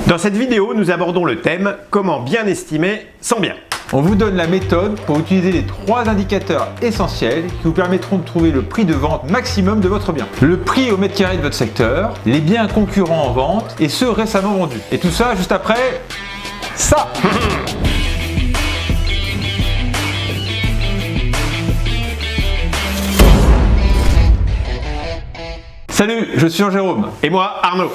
Dans cette vidéo, nous abordons le thème « Comment bien estimer son bien ». On vous donne la méthode pour utiliser les 3 indicateurs essentiels qui vous permettront de trouver le prix de vente maximum de votre bien. Le prix au mètre carré de votre secteur, les biens concurrents en vente et ceux récemment vendus. Et tout ça juste après ça. Salut, je suis Jean-Jérôme. Et moi, Arnaud.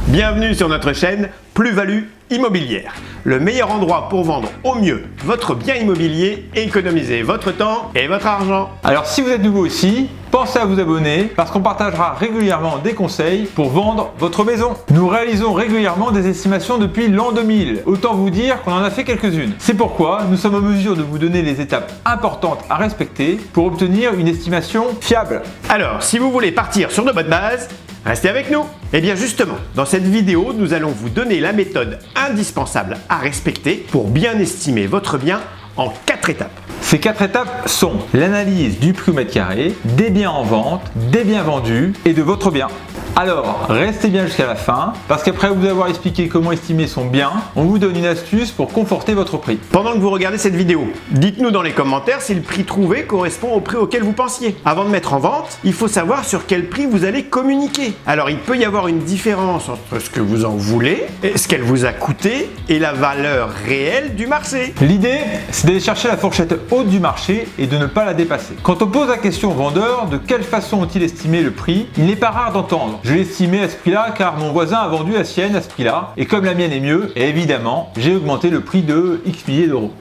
Bienvenue sur notre chaîne Plus-Value Immobilière, le meilleur endroit pour vendre au mieux votre bien immobilier et économiser votre temps et votre argent. Alors si vous êtes nouveau ici, pensez à vous abonner parce qu'on partagera régulièrement des conseils pour vendre votre maison. Nous réalisons régulièrement des estimations depuis l'an 2000. Autant vous dire qu'on en a fait quelques-unes. C'est pourquoi nous sommes en mesure de vous donner les étapes importantes à respecter pour obtenir une estimation fiable. Alors, si vous voulez partir sur de bonnes bases, restez avec nous. Et bien justement, dans cette vidéo, nous allons vous donner la méthode indispensable à respecter pour bien estimer votre bien en 4 étapes. Ces 4 étapes sont l'analyse du prix au mètre carré, des biens en vente, des biens vendus et de votre bien. Alors, restez bien jusqu'à la fin, parce qu'après vous avoir expliqué comment estimer son bien, on vous donne une astuce pour conforter votre prix. Pendant que vous regardez cette vidéo, dites-nous dans les commentaires si le prix trouvé correspond au prix auquel vous pensiez. Avant de mettre en vente, il faut savoir sur quel prix vous allez communiquer. Alors, il peut y avoir une différence entre ce que vous en voulez, et ce qu'elle vous a coûté, et la valeur réelle du marché. L'idée, c'est d'aller chercher la fourchette haute du marché et de ne pas la dépasser. Quand on pose la question au vendeur de quelle façon ont-ils estimé le prix, il n'est pas rare d'entendre « Je l'ai estimé à ce prix-là car mon voisin a vendu la sienne à ce prix-là et comme la mienne est mieux, et évidemment, j'ai augmenté le prix de X milliers d'euros. »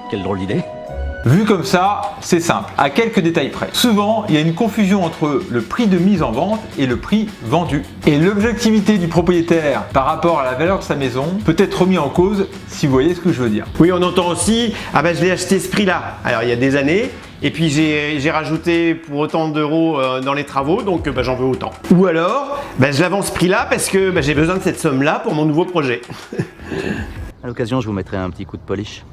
Quelle drôle d'idée. Vu comme ça, c'est simple, à quelques détails près. Souvent, il y a une confusion entre le prix de mise en vente et le prix vendu. Et l'objectivité du propriétaire par rapport à la valeur de sa maison peut être remis en cause si vous voyez ce que je veux dire. Oui, on entend aussi « Ah ben je l'ai acheté ce prix-là ». Alors il y a des années, et puis j'ai rajouté pour autant d'euros dans les travaux, donc j'en veux autant. Ou alors, je l'avance ce prix-là parce que j'ai besoin de cette somme-là pour mon nouveau projet. À l'occasion, je vous mettrai un petit coup de polish.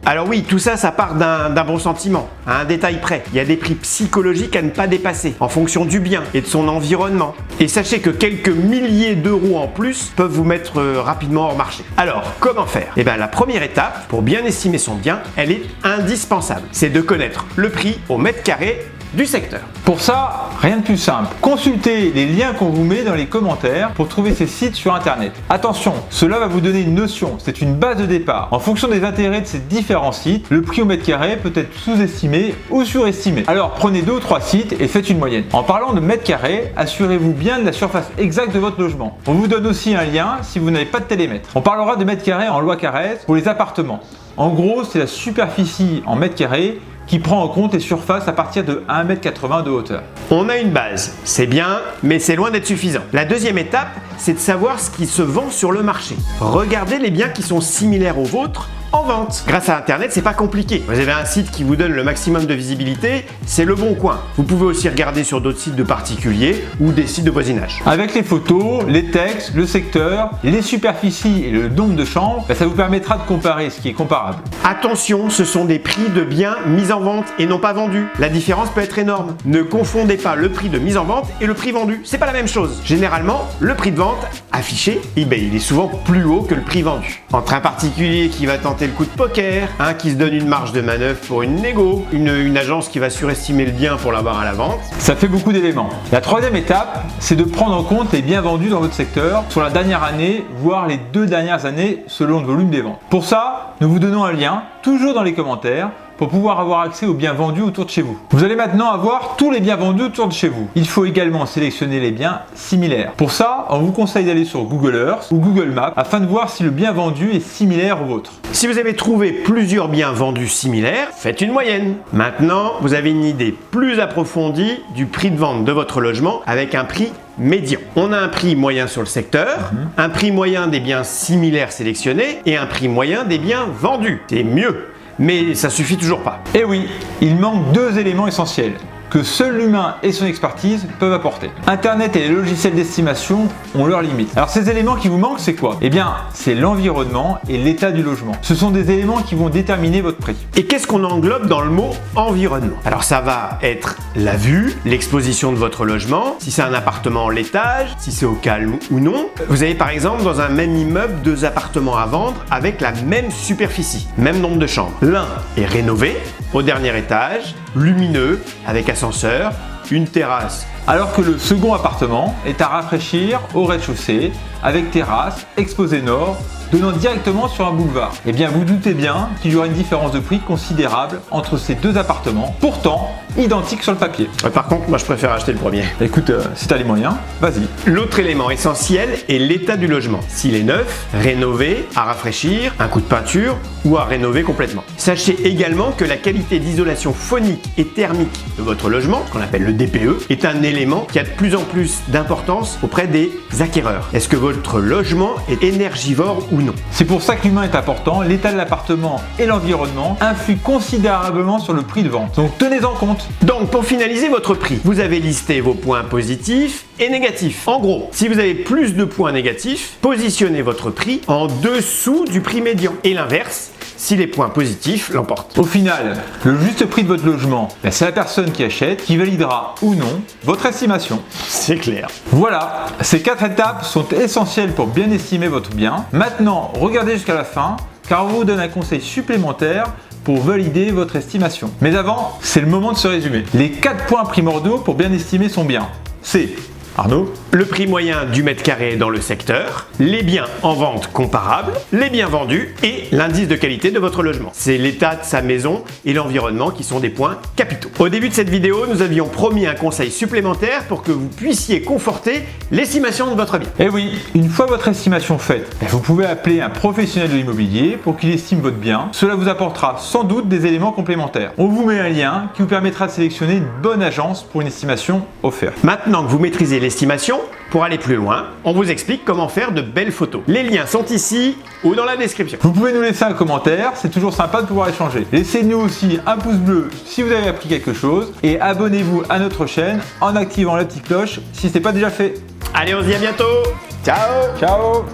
Alors oui, tout ça, ça part d'un bon sentiment, à un détail près. Il y a des prix psychologiques à ne pas dépasser, en fonction du bien et de son environnement. Et sachez que quelques milliers d'euros en plus peuvent vous mettre rapidement hors marché. Alors, comment faire? Eh bien, la première étape, pour bien estimer son bien, elle est indispensable. C'est de connaître le prix au mètre carré du secteur. Pour ça, rien de plus simple. Consultez les liens qu'on vous met dans les commentaires pour trouver ces sites sur internet. Attention, cela va vous donner une notion, c'est une base de départ. En fonction des intérêts de ces différents sites, le prix au mètre carré peut être sous-estimé ou surestimé. Alors prenez 2 ou 3 sites et faites une moyenne. En parlant de mètre carré, assurez-vous bien de la surface exacte de votre logement. On vous donne aussi un lien si vous n'avez pas de télémètre. On parlera de mètre carré en loi Carrez pour les appartements. En gros, c'est la superficie en mètre carré qui prend en compte les surfaces à partir de 1,80 m de hauteur. On a une base, c'est bien, mais c'est loin d'être suffisant. La deuxième étape, c'est de savoir ce qui se vend sur le marché. Regardez les biens qui sont similaires aux vôtres en vente. Grâce à Internet, c'est pas compliqué. Vous avez un site qui vous donne le maximum de visibilité, c'est Le Bon Coin. Vous pouvez aussi regarder sur d'autres sites de particuliers ou des sites de voisinage. Avec les photos, les textes, le secteur, les superficies et le nombre de chambres, ça vous permettra de comparer ce qui est comparable. Attention, ce sont des prix de biens mis en vente et non pas vendus. La différence peut être énorme. Ne confondez pas le prix de mise en vente et le prix vendu. C'est pas la même chose. Généralement, le prix de vente affiché, il est souvent plus haut que le prix vendu. Entre un particulier qui va tenter le coup de poker, qui se donne une marge de manœuvre pour une négo, une agence qui va surestimer le bien pour l'avoir à la vente. Ça fait beaucoup d'éléments. La troisième étape, c'est de prendre en compte les biens vendus dans votre secteur sur la dernière année, voire les 2 dernières années selon le volume des ventes. Pour ça, nous vous donnons un lien, toujours dans les commentaires, pour pouvoir avoir accès aux biens vendus autour de chez vous. Vous allez maintenant avoir tous les biens vendus autour de chez vous. Il faut également sélectionner les biens similaires. Pour ça, on vous conseille d'aller sur Google Earth ou Google Maps afin de voir si le bien vendu est similaire au vôtre. Si vous avez trouvé plusieurs biens vendus similaires, faites une moyenne. Maintenant, vous avez une idée plus approfondie du prix de vente de votre logement avec un prix médian. On a un prix moyen sur le secteur, un prix moyen des biens similaires sélectionnés et un prix moyen des biens vendus. C'est mieux. Mais ça suffit toujours pas. Et oui, il manque 2 éléments essentiels. que seul l'humain et son expertise peuvent apporter. Internet et les logiciels d'estimation ont leurs limites. Alors ces éléments qui vous manquent, c'est quoi? Eh bien, c'est l'environnement et l'état du logement. Ce sont des éléments qui vont déterminer votre prix. Et qu'est-ce qu'on englobe dans le mot environnement? Alors ça va être la vue, l'exposition de votre logement, si c'est un appartement en l'étage, si c'est au calme ou non. Vous avez par exemple dans un même immeuble 2 appartements à vendre avec la même superficie, même nombre de chambres. L'un est rénové, au dernier étage, lumineux, avec ascenseur, une terrasse. Alors que le second appartement est à rafraîchir au rez-de-chaussée, avec terrasse, exposé nord, donnant directement sur un boulevard. Eh bien vous doutez bien qu'il y aura une différence de prix considérable entre ces 2 appartements, pourtant identiques sur le papier. Par contre, moi je préfère acheter le premier. Écoute, si t'as les moyens, vas-y. L'autre élément essentiel est l'état du logement. S'il est neuf, rénové, à rafraîchir, un coup de peinture ou à rénover complètement. Sachez également que la qualité d'isolation phonique et thermique de votre logement, ce qu'on appelle le DPE, est un élément qui a de plus en plus d'importance auprès des acquéreurs. Est-ce que votre logement est énergivore ou non? C'est pour ça que l'humain est important, l'état de l'appartement et l'environnement influent considérablement sur le prix de vente. Donc tenez-en compte. Donc pour finaliser votre prix, vous avez listé vos points positifs et négatifs. En gros, si vous avez plus de points négatifs, positionnez votre prix en dessous du prix médian. Et l'inverse, si les points positifs l'emportent. Au final, le juste prix de votre logement, c'est la personne qui achète qui validera ou non votre estimation. C'est clair. Voilà, ces 4 étapes sont essentielles pour bien estimer votre bien. Maintenant, regardez jusqu'à la fin car on vous donne un conseil supplémentaire pour valider votre estimation. Mais avant, c'est le moment de se résumer. Les 4 points primordiaux pour bien estimer son bien, c'est Arnaud, le prix moyen du mètre carré dans le secteur, les biens en vente comparables, les biens vendus et l'indice de qualité de votre logement. C'est l'état de sa maison et l'environnement qui sont des points capitaux. Au début de cette vidéo, nous avions promis un conseil supplémentaire pour que vous puissiez conforter l'estimation de votre bien. Et oui, une fois votre estimation faite, vous pouvez appeler un professionnel de l'immobilier pour qu'il estime votre bien. Cela vous apportera sans doute des éléments complémentaires. On vous met un lien qui vous permettra de sélectionner une bonne agence pour une estimation offerte. Maintenant que vous maîtrisez l'estimation, pour aller plus loin, on vous explique comment faire de belles photos. Les liens sont ici ou dans la description. Vous pouvez nous laisser un commentaire, c'est toujours sympa de pouvoir échanger. Laissez-nous aussi un pouce bleu si vous avez appris quelque chose et abonnez-vous à notre chaîne en activant la petite cloche si ce n'est pas déjà fait. Allez, on se dit à bientôt. Ciao. Ciao.